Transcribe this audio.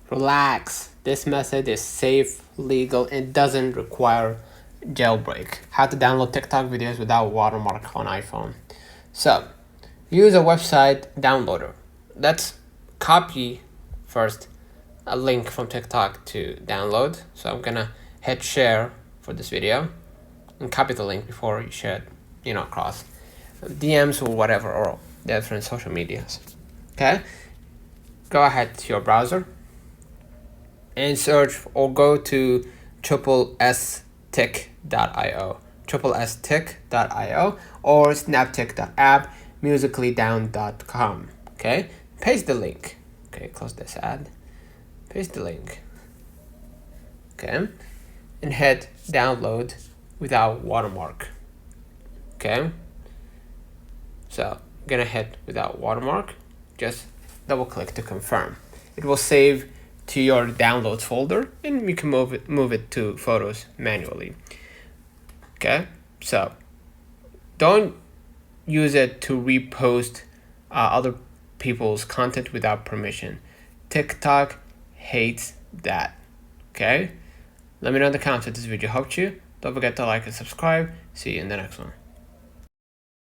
Relax. This method is safe, legal, and doesn't require jailbreak. How to download TikTok videos without watermark on iPhone. So, use a website downloader. Let's copy first a link from TikTok to download. So I'm gonna hit share for this video and copy the link before you share it, across DMs or whatever, or different social medias. Okay, go ahead to your browser and search or go to SSTick.io, SSTick.io, or snaptick.app, musicallydown.com. Okay, paste the link. Okay, close this ad. Paste the link. Okay, and hit download without watermark. Okay, so I'm gonna hit without watermark. Just double click to confirm. It will save to your downloads folder, and you can move it to photos manually. Okay, so don't use it to repost other people's content without permission. TikTok hates that. Okay, let me know in the comments if this video helped you. Don't forget to like and subscribe. See you in the next one.